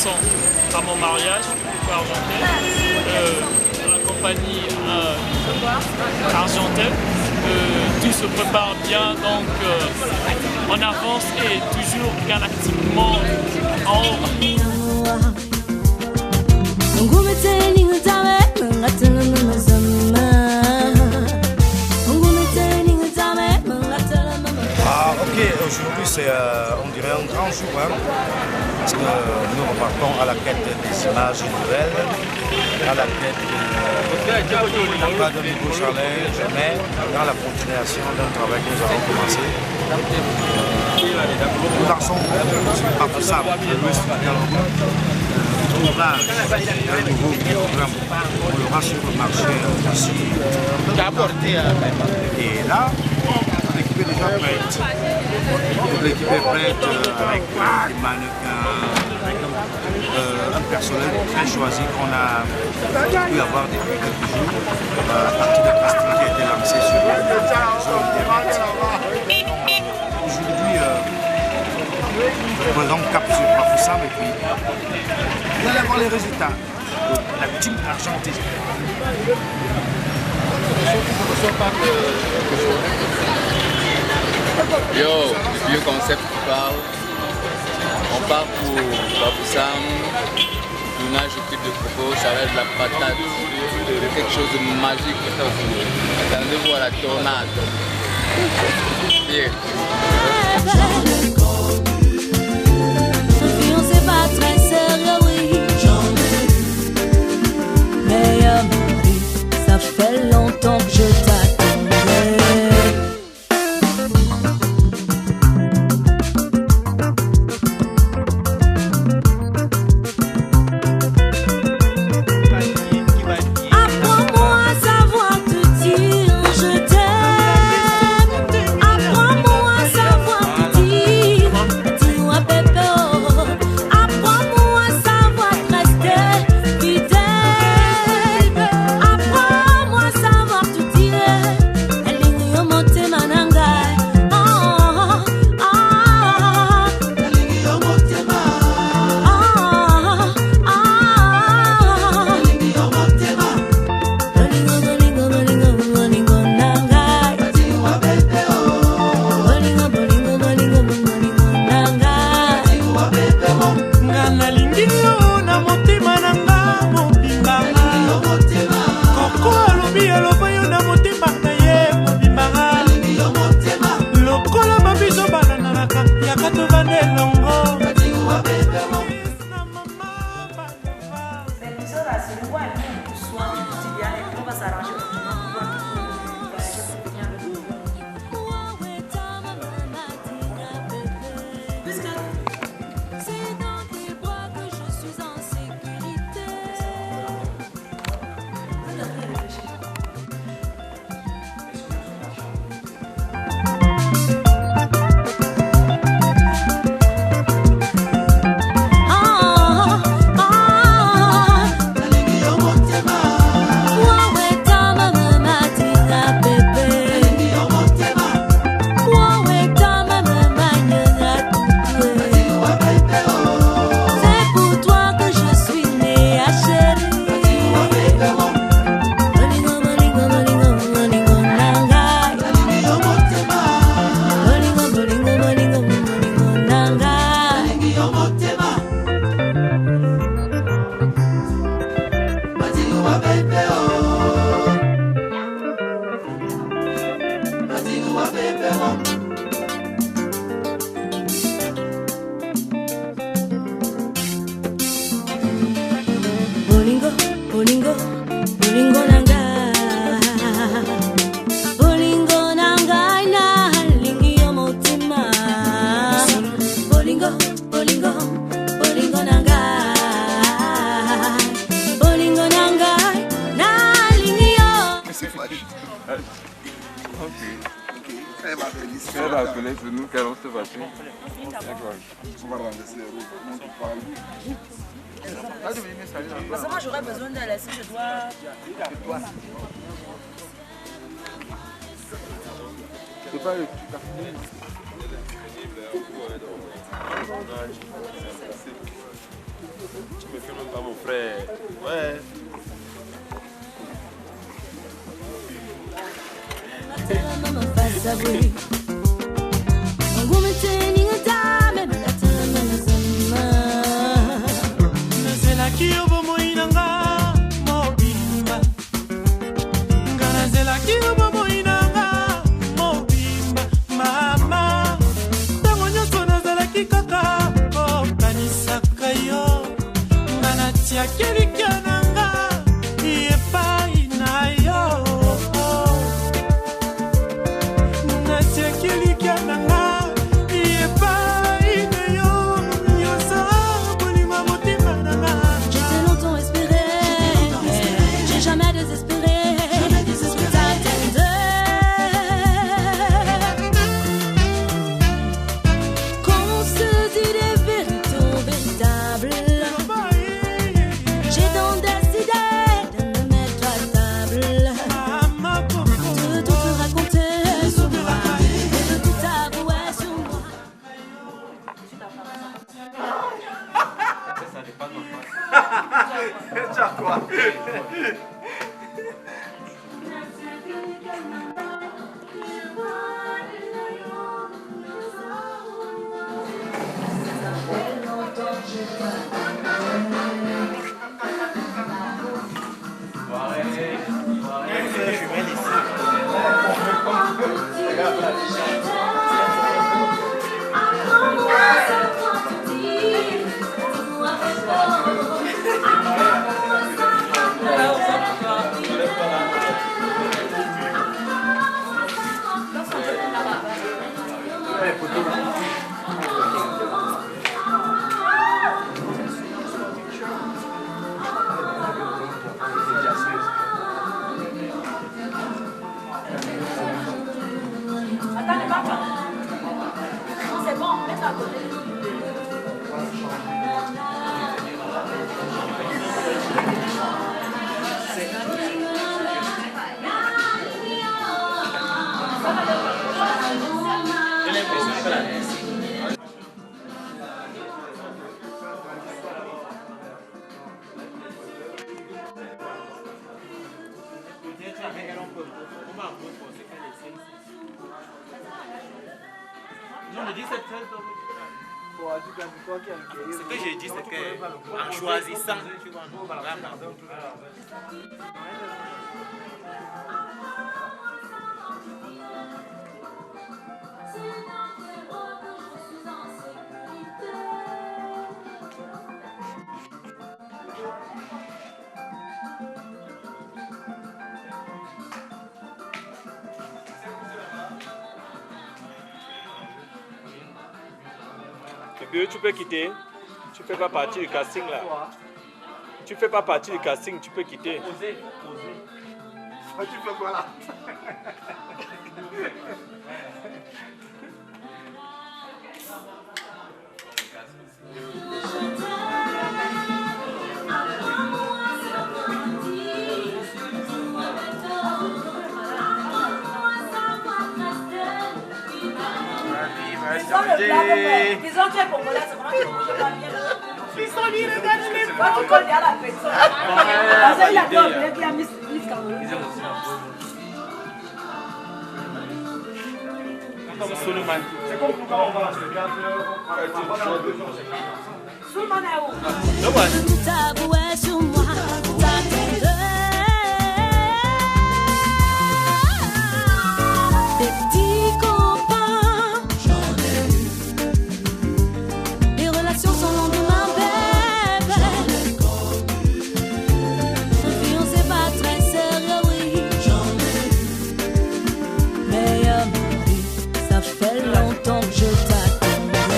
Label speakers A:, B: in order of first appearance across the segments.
A: sang à mon mariage argentin, la compagnie argentine. Tout se prépare bien, donc on avance et toujours galactiquement en haut.
B: Ok, aujourd'hui c'est on dirait un grand jour, hein, parce que nous repartons à la quête des images nouvelles, à la quête non pas de nouveaux challenges, mais dans la continuation d'un travail que nous avons commencé. Nous lançons par tout ça, on aura un nouveau programme, on l'aura sur le marché aussi. Et là, l'équipe est déjà prête. L'équipe est prête avec des mannequins, avec un personnel très choisi qu'on a pu avoir depuis quelques jours à partir de casting qui a été lancé sur les réseaux internet. Aujourd'hui, nous prenons cap sur Bafoussam et puis vous allez voir les résultats de la team argentine.
C: Yo, le vieux concept qui parle. On part pour Bafoussam, tournage de type de propos, ça va être de la patate, de quelque chose de magique. Attendez-vous à la tornade. Bien.
D: C'est pas très sérieux, oui. Mais ça fait longtemps que je t'attendais.
C: Nous qu'allons se passer.
E: Parce que moi j'aurais besoin de laisser, je dois.
C: C'est pas le
F: Tu me filmes même pas mon frère. Ouais.
G: Ce que j'ai dit, c'est qu'en choisissant, tu vois,
F: Et puis tu peux quitter. Tu fais pas partie du casting là. Tu fais pas partie du casting, tu peux quitter.
G: Oser.
B: Tu fais quoi là?
E: Ils ont fait pour moi là, c'est vraiment que je pas bien. Pistonnier, regarde-les. Va tu colles à la personne. Parce qu'il a dit qu'il a mis Cameroun.
B: C'est comme pourquoi on va se regarder.
E: Souleymane est où?
D: Tabouet sur moi, des petits copains, j'en ai eu. Les relations sont longues, ma bébé. J'en ai connu. Et on sait pas très sérieux, oui. J'en ai eu. Mais Amaury, ça fait longtemps que je t'attendais.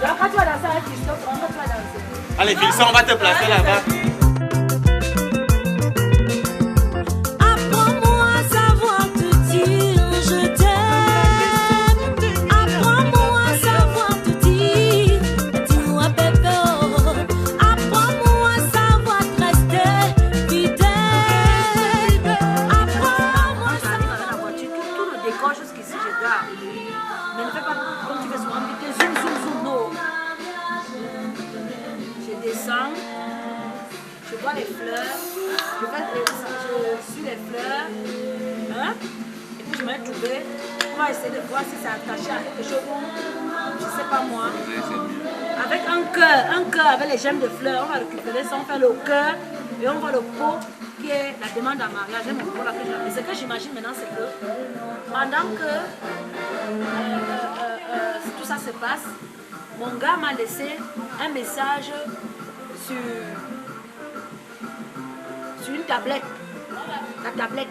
E: Là, quand tu vas danser avec Christophe, quand tu vas danser.
G: Allez, Wilson, on va te placer là-bas.
D: Apprends-moi à savoir te dire je t'aime. Apprends-moi à savoir te dire dis-moi bébé. Apprends-moi à savoir te rester fidèle. Apprends-moi à savoir.
E: Tout le décor jusqu'ici, je garde. Mais ne fais pas comme tu fais souvent. Zoom, zoom. Hein? Et puis je m'ai trouvé. On va essayer de voir si c'est attaché à quelque chose. Je ne sais pas moi. Avec un cœur avec les gemmes de fleurs. On va récupérer ça, on fait le cœur et on voit le pot qui est la demande en mariage. Et mon pot là que j'ai. Et ce que j'imagine maintenant, c'est que pendant que tout ça se passe, mon gars m'a laissé un message sur une tablette. La tablette.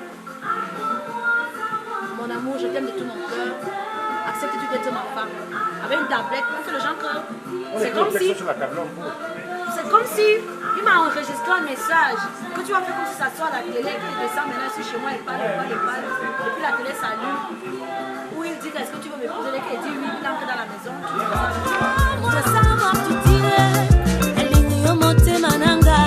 E: Mon amour, je t'aime de tout mon cœur. Accepte que tu d'être ma femme. Avec une tablette, on fait le genre que. C'est comme si. C'est comme si il m'a enregistré un message. Que tu vas faire comme si ça soit à la télé, qu'il descend maintenant sur chez moi, il parle. Et puis la télé s'allume. Où il dit est-ce que tu veux m'épouser? Dès qu'il dit oui, il entre dans la maison.
D: Je veux savoir tu dirais. Elle est au monte mananga.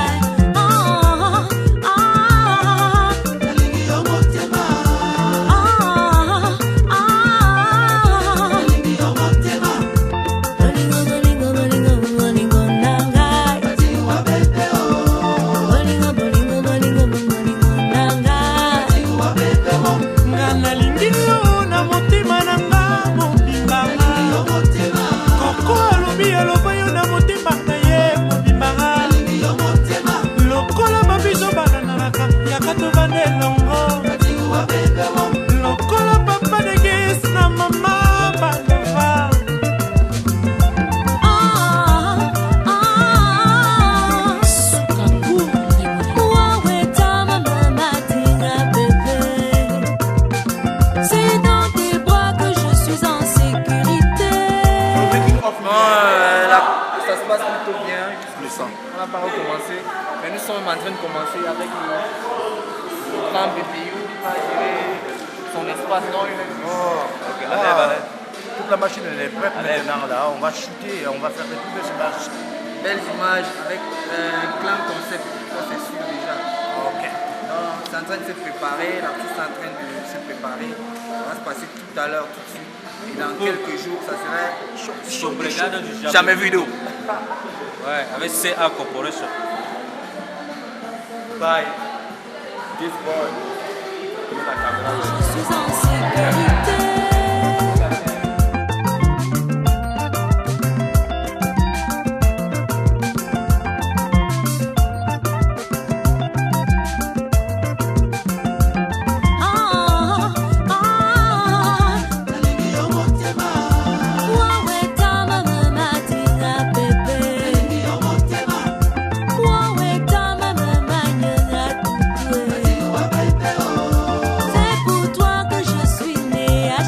C: Mais nous sommes en train de commencer avec le grand BPU qui va gérer son espace.
B: Toute la machine elle est prête maintenant là. On va shooter, on va faire des plus belles images.
C: Belles images avec un clan concept, ça c'est sûr déjà.
B: Ok.
C: C'est en train de se préparer, l'artiste est en train de se préparer. Ça va se passer tout à l'heure, tout de suite. Et dans quelques jours, ça serait chaud. Jamais vu d'eau.
F: Ouais, avec CA Corporation.
C: Bye.
F: This boy.
D: Je suis en sécurité. C'est pour toi que je suis née à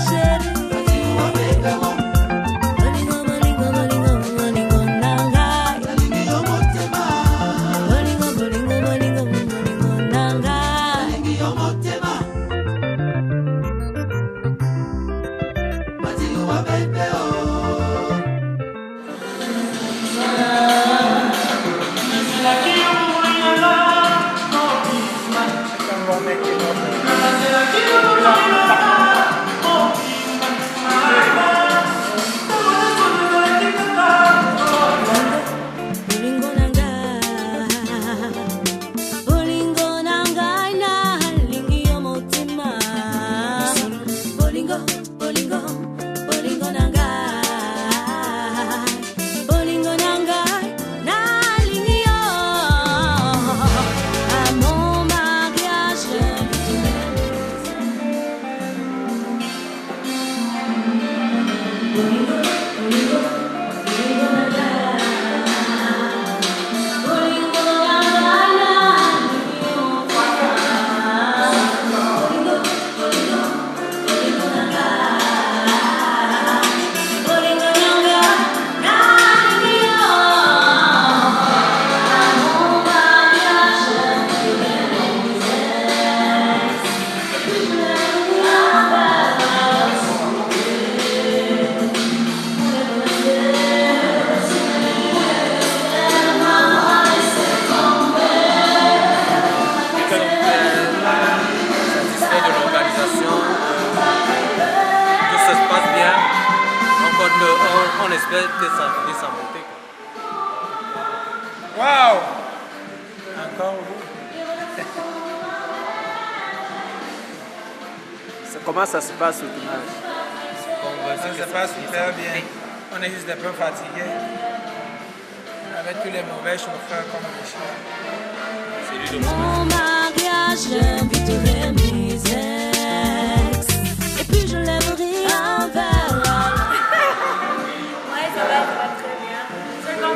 F: on espère que ça finisse en beauté.
B: Waouh!
F: Encore vous. Comment ça se passe au tournage?
H: Ça se passe super bien. On est juste un peu fatigué. Avec tous les mauvais chauffeurs comme Michel.
D: Mon mariage, j'inviterai mes ex. Et puis je lèverai un verre.
E: Ouais, ça va très bien. C'est quand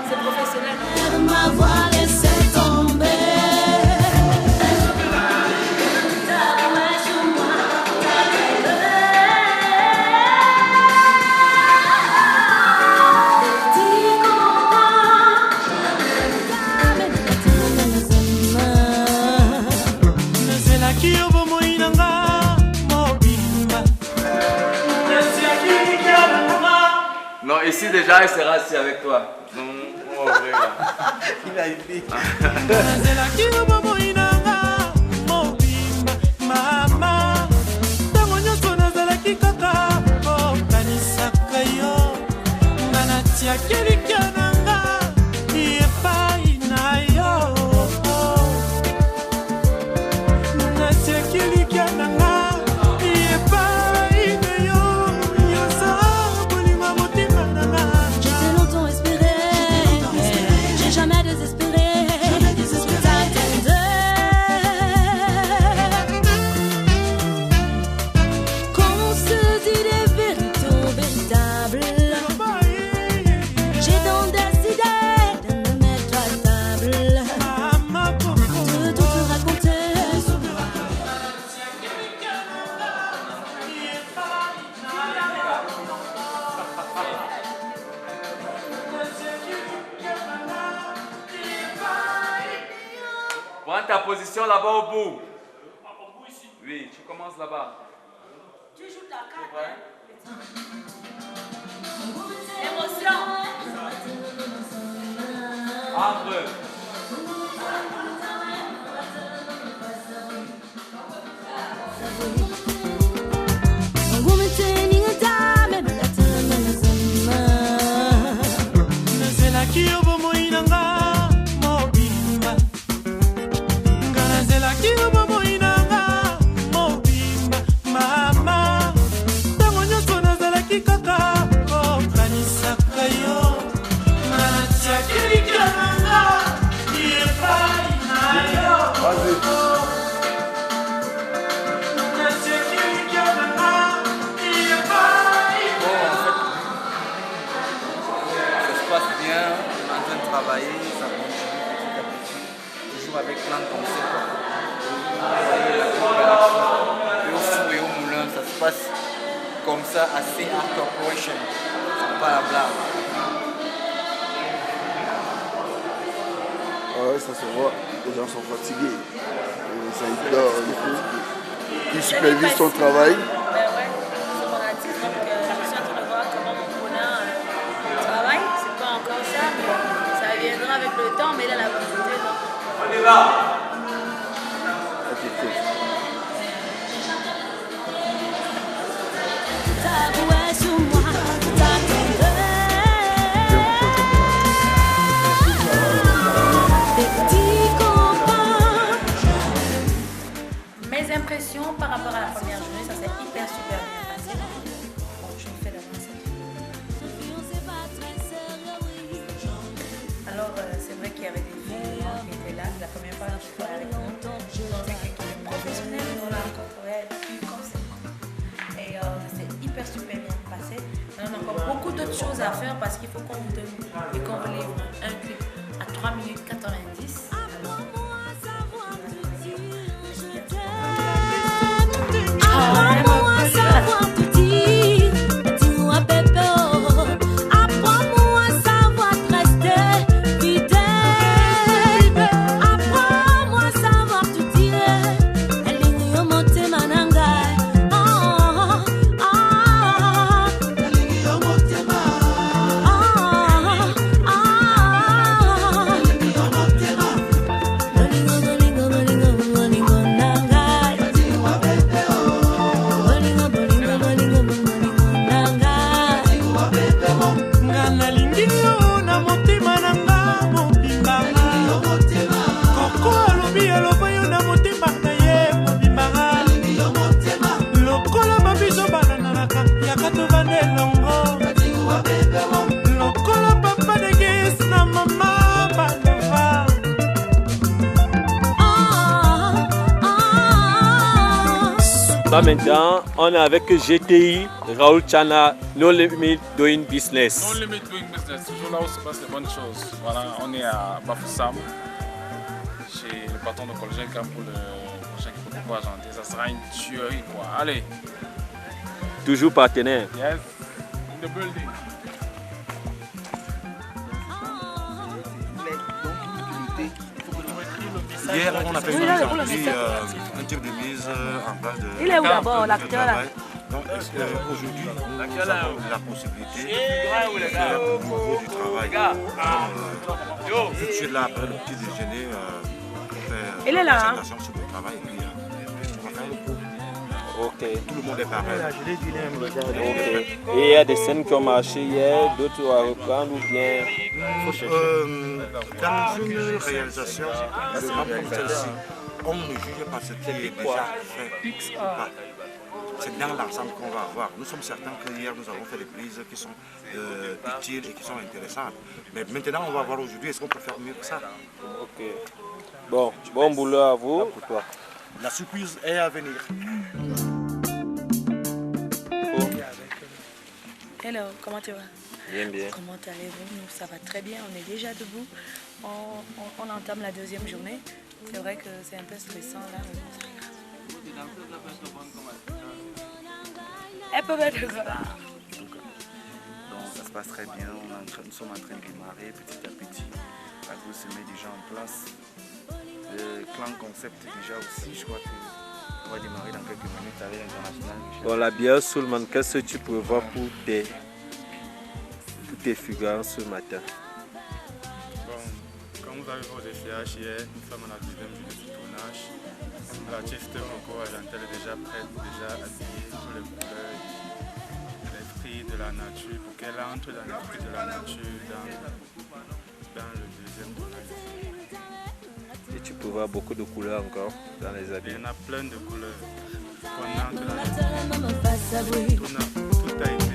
E: c'est professionnel.
D: M'avoir laissé tomber.
C: Non, ici déjà, il sera assis avec toi. Non, on va ouvrir là.
G: Il a une fille.
C: Prends ta position là-bas au bout. Oui, tu commences là-bas.
E: Tu joues ta carte. Émotion.
C: Entre.
G: Ça continue petit à petit, toujours avec plein de concepts. Et au four et au moulin, ça se passe comme ça, assez art corporation. C'est pas la blague.
I: Ouais, ça se voit, les gens sont fatigués. Ça y dort, il supervise son travail.
E: Ben ouais, c'est mon artiste, donc je suis en train de voir comment mon bonheur travaille. C'est pas encore ça, mais ça viendra avec le temps, mais il a la volonté. Donc...
C: On y va.
I: Ok, cool.
E: Mes impressions par rapport à la première journée, ça s'est hyper super bien passé. Bon, je me fais la main. Alors, c'est vrai qu'il y avait des filles qui étaient là. La première fois que je travaillais avec nous, je pensais quelqu'un qui est professionnel. On l'a rencontré plus comme ça. Et ça s'est hyper super bien passé. Mais on a encore beaucoup d'autres choses à faire parce qu'il faut qu'on vous donne et qu'on vous livre un clip à 3 minutes 90.
D: Apprends-moi à savoir tout dire, dis-moi bébé, apprends-moi à savoir rester fidèle. Apprends-moi à savoir tout dire, elingi yo motema nanga. Elingi yo motema. Elingi yo motema.
F: Là maintenant, on est avec GTI, Raoul Chana, No Limit Doing Business.
J: No Limit Doing Business, toujours là où se passent les bonnes choses. Voilà, on est à Bafoussam, chez le patron de Colgenka pour le prochain Kipoko Argenté. Ça sera une tuerie quoi. Allez.
F: Toujours partenaire.
J: Yes, in the building.
B: Hier, on a fait un type de mise en place de...
E: Il est où d'abord, l'acteur là?
B: Donc, aujourd'hui, nous avons la possibilité de faire du travail. Je suis là après le petit déjeuner pour faire
E: il est là, hein?
B: une présentation sur le travail. Et puis, on va faire le coup.
F: Ok.
B: Tout le monde est pareil.
F: Ok. Et il y a des scènes qui ont marché hier, d'autres à reprendre ou bien...
B: Dans une réalisation comme celle-ci, on ne juge pas ce qui est déjà fait ou pas. C'est dans l'ensemble qu'on va avoir. Nous sommes certains que hier nous avons fait des prises qui sont utiles et qui sont intéressantes. Mais maintenant on va voir aujourd'hui est-ce qu'on peut faire mieux que ça.
F: Ok. Bon boulot à vous. Pour toi.
B: La surprise est à venir.
K: Hello, comment tu vas?
F: Bien, bien.
K: Comment allez-vous? Nous, ça va très bien, on est déjà debout. On entame la deuxième journée. C'est vrai que c'est un peu stressant là, mais bon, ça ira. Elle peut être là.
L: Donc ça se passe très bien, nous sommes en train de démarrer petit à petit. La groupe se met déjà en place. Le clan concept déjà aussi, je crois qu'on va démarrer dans quelques minutes à l'international.
F: Bon, la bière Soulman, qu'est-ce que tu prévois pour tes figurants ce matin?
J: Bon, comme vous avez vu au défiage hier, nous sommes à la deuxième journée du tournage. L'artiste Kipoko Argenté est déjà prête, déjà habillée, tous les couleurs, l'esprit de la nature, pour qu'elle entre dans l'esprit de la nature dans le deuxième tournage.
F: Et tu peux voir beaucoup de couleurs encore dans les habits.
J: Il y en a plein de couleurs. On entre dans l'esprit. Tout a été.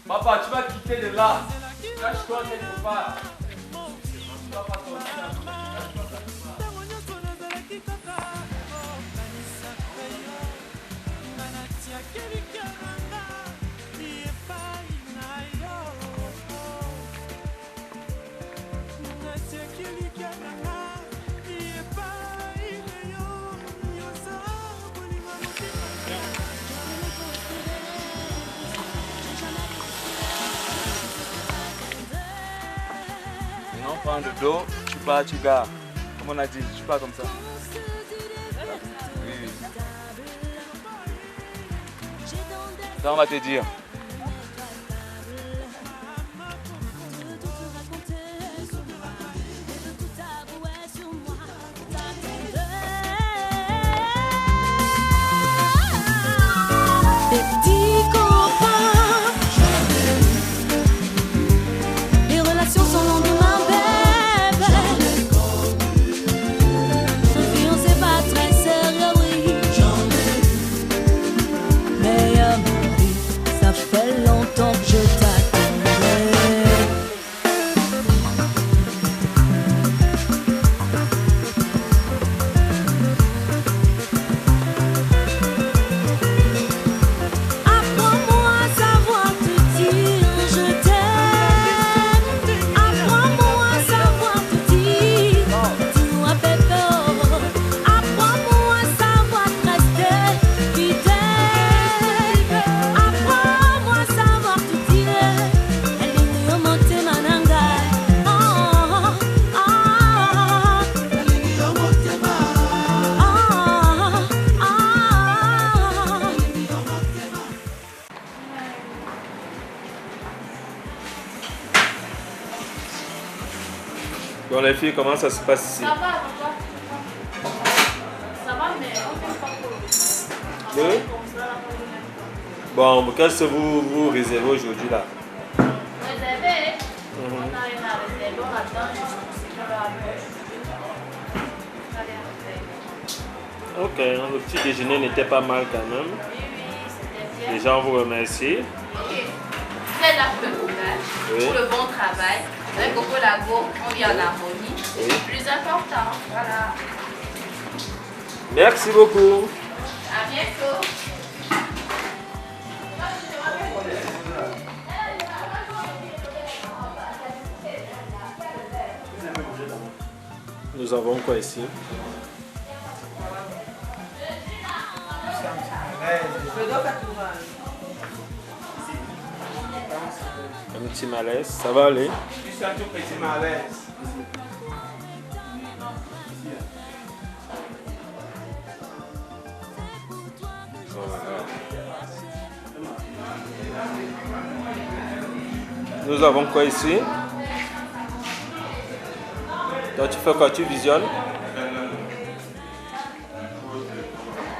A: Papa, tu vas quitter de là. Cache-toi quelque part.
C: Non, prends le dos, tu pars, tu gardes. Comme on a dit, tu pars comme ça. Oui. Ça, on va te dire.
F: Bon les filles, comment ça se passe ici?
E: Ça va, papa. Ça va, mais on fait pas trop.
F: Oui? Bon, qu'est-ce que vous réservez aujourd'hui là?
E: Réservé? On a rien à réserver, on attend juste pour
F: Ok, le petit déjeuner n'était pas mal quand même.
E: Oui, c'était bien.
F: Déjà, on vous remercie.
E: Ok. Vous êtes là pour le tournage?
M: pour le bon travail. Avec Coco Lago, on vit en harmonie. C'est le plus important. Voilà.
F: Merci beaucoup.
M: À bientôt.
F: Nous avons quoi ici? Un petit malaise, ça va aller?
H: Juste un tout petit malaise.
F: Nous avons quoi ici? Donc tu fais quoi? Tu visionnes?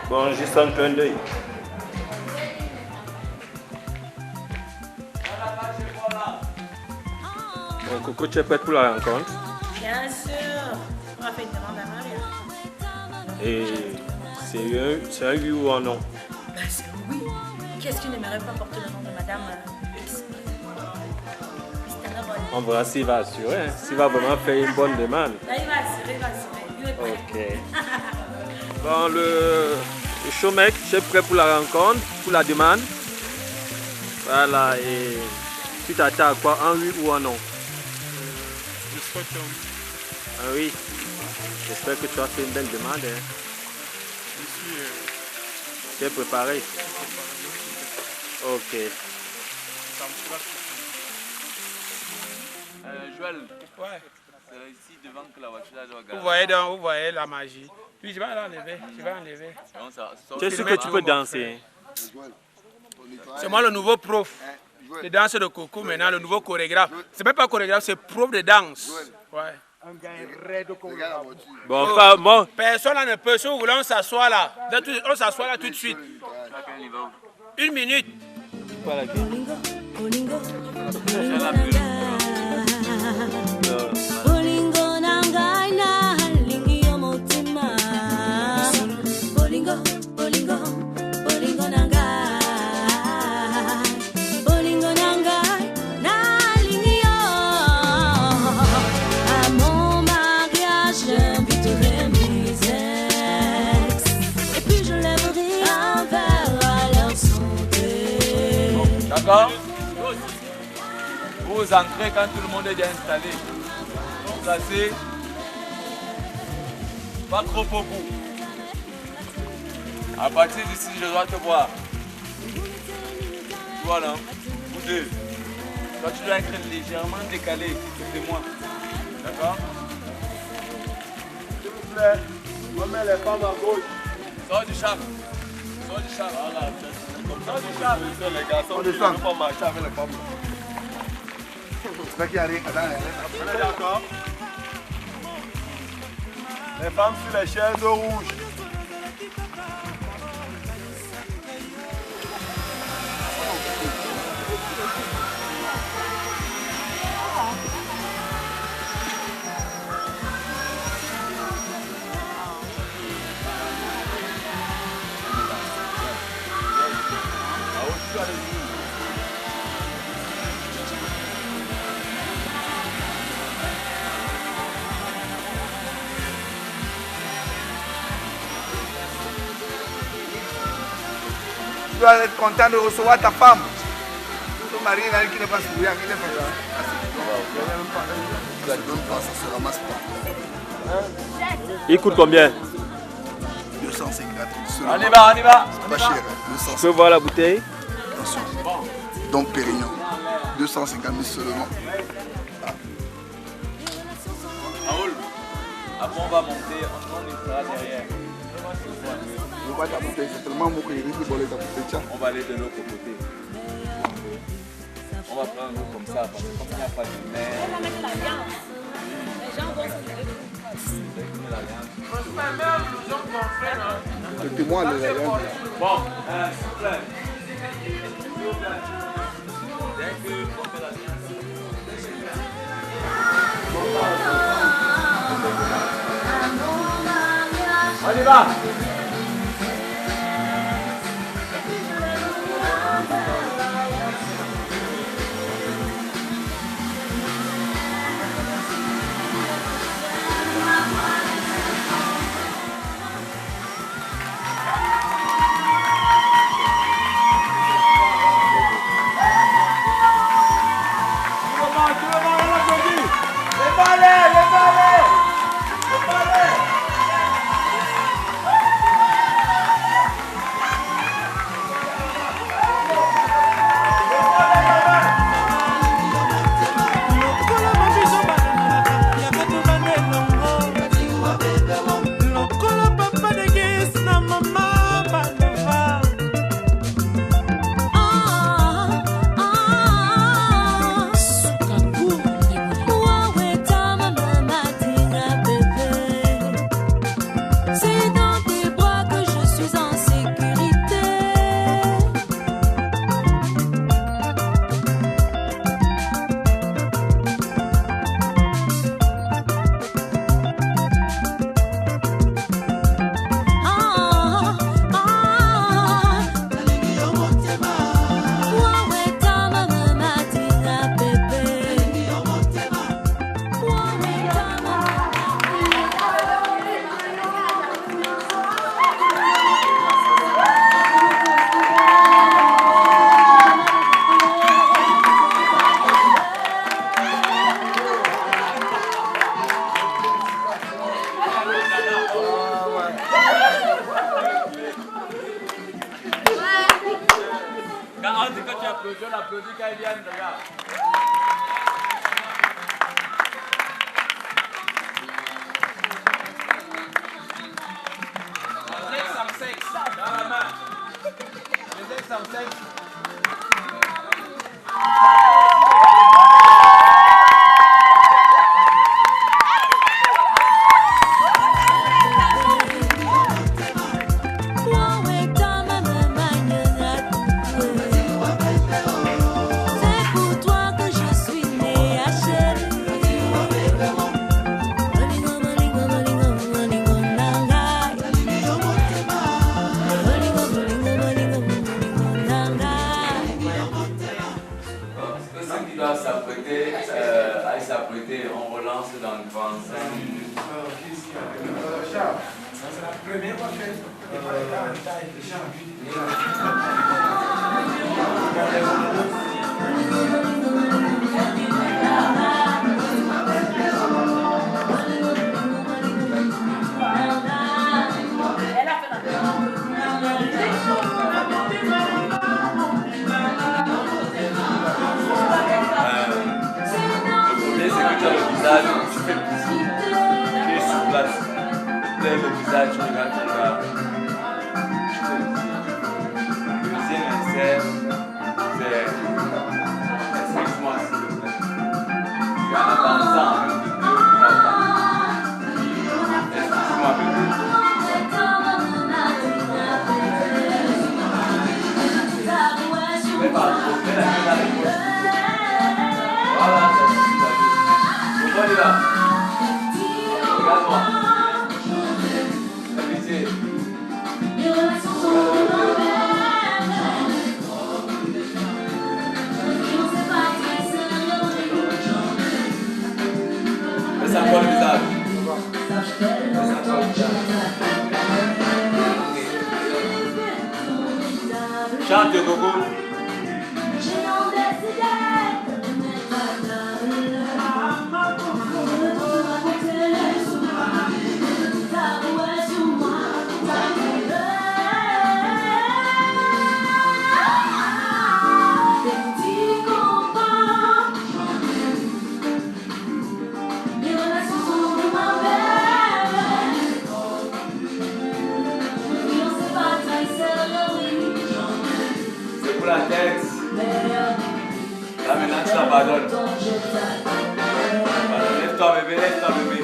F: Bon, juste un clin d'œil. Bon, Coco, tu es prête pour la rencontre?
K: Bien sûr. On va faire une demande à Maria.
F: Et c'est un oui ou un non?
K: Ben, c'est oui. Qu'est-ce qui n'aimerait pas porter le nom de Madame X?
F: On verra s'il va assurer, hein, s'il va vraiment faire une bonne demande.
K: Là, il va assurer, il va assurer. Il est prêt.
F: Ok. Bon, le showmec, tu es prêt pour la rencontre, pour la demande? Voilà, et tu t'attends à quoi? Un oui ou un non?
J: Je souhaite un
F: oui. Un oui. J'espère que tu as fait une belle demande. Hein.
J: Je suis...
F: Tu es préparé? Ok.
J: Ça me place.
C: Joël,
H: ouais.
C: C'est ici devant que la voiture doit garer.
H: Vous voyez la magie. Oui, je vais l'enlever. Je vais enlever.
F: Tu es sûr que tu peux danser?
H: C'est moi le nouveau prof de danse de Coco, maintenant le nouveau chorégraphe. C'est même pas chorégraphe, c'est prof de danse. Ouais.
F: Bon, enfin, bon.
H: Personne ne peut. Si vous voulez, on s'assoit là. On s'assoit là tout de suite. Une minute.
D: Bolingo nangai na lingi yo motima. Bolingo, bolingo, bolingo nangai. Bolingo nangai na lingi yo. À mon mariage, j'inviterai mes ex. Et puis je lèverai un verre à leur santé.
C: D'accord? Vous entrez quand tout le monde est déjà installé. Donc placez pas trop beaucoup. À partir d'ici, je dois te voir. Tu vois là, vous deux. Toi, tu dois être légèrement décalé de moi. D'accord? S'il vous plaît, on met les femmes à gauche. Sors du char. Sors du char. Voilà, sors du char. Les garçons, on descend. On va marcher avec les femmes.
I: C'est qui arrive.
C: On est d'accord? Les femmes sur les chaises rouges.
I: Tu dois être content de recevoir ta femme. Ton mari qui n'est pas souriant, qui n'est pas là. Ça se ramasse pas.
F: Il coûte combien?
I: 250.
C: On y va, on y va.
I: C'est pas cher. Hein. 250.
F: Tu peux voir la bouteille?
I: Attention. Dom Pérignon. 250 000 seulement.
C: Raoul, après on va monter, on y sera derrière.
I: Je vois ta bouteille, c'est tellement beau que je risque de voler ta bouteille.
C: On va aller de l'autre côté. On va prendre un coup comme ça, parce que comme il n'y a pas de mer.
E: On va mettre la viande. Les gens vont se lever.
I: Le témoin de la viande.
C: Bon, s'il vous plaît. S'il vous plaît. Dès que on fait la viande. On y va. qui doit s'apprêter, à s'apprêter, on relance dans 25 minutes.
H: C'est la première fois que
C: Tu fais le bisou, tu es sur place, tu lèves le visage, tu regardes ton gars, tu fais le bisou. Le deuxième insert, c'est excuse-moi s'il te plaît. Tu as dansant avec le deux excuse-moi bébé. Mais pas trop, mets la main dans les poches. Voilà, ça suffit. Allez là. Regarde-moi. Amitié. Laisse encore le visage. Chante, Coco. La tête. Là maintenant tu l'abandonnes. Lève-toi bébé, lève-toi bébé.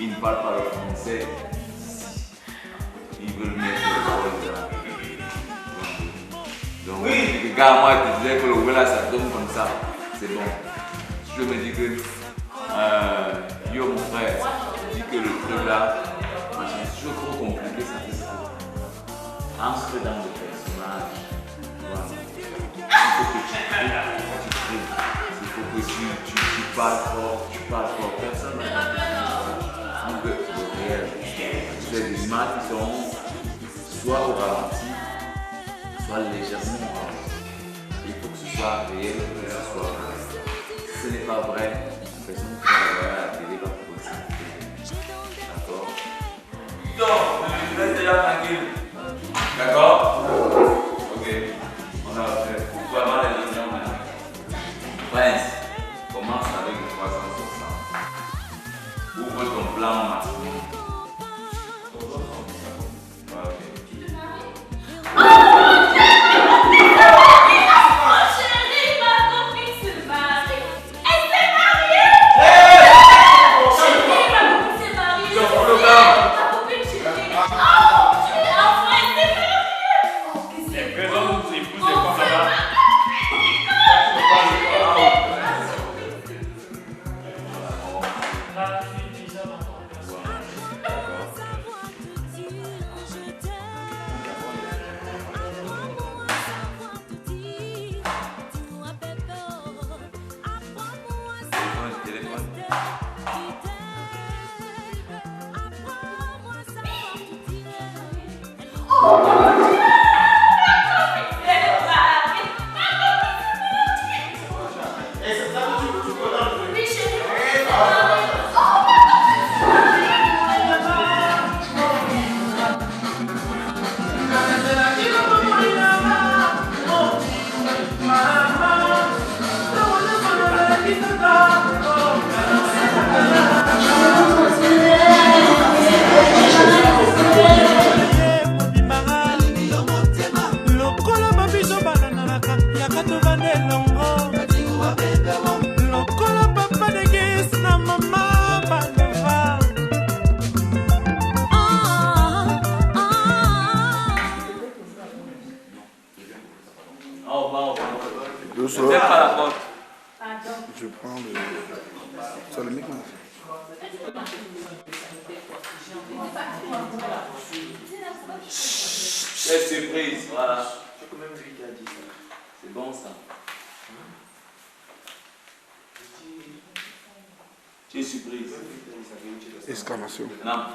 C: Ils ne parlent pas le français. Ils veulent mettre les paroles là. Donc, les gars, moi, ils disaient que le ouais là, ça tombe comme ça. C'est bon. Je me dis que, yo, mon frère, dis que le truc là, c'est toujours trop compliqué, ça fait trop. Entre dans le personnage. Voilà. Il faut que tu crées. Il faut que tu parles fort. Personne n'a le réel. C'est des images qui sont soit au ralenti, soit légèrement au ralenti. Il faut que ce soit réel, que ce soit vrai. Si ce n'est pas vrai, la personne qui va regarder à la télé va trouver ça. D'accord? Donc, je laisse déjà tranquille. D'accord? Ok. On a fait vraiment les réunions maintenant. Prince, commence avec le 360. Ouvre ton plan masculin.
I: Doucement.
F: Ferme pas la porte.
I: Je prends le... Ça le micro.
C: Quelle surprise, voilà. C'est quand même lui qui a dit ça. C'est bon ça. Tu es surprise.
I: Exclamation.
C: Non.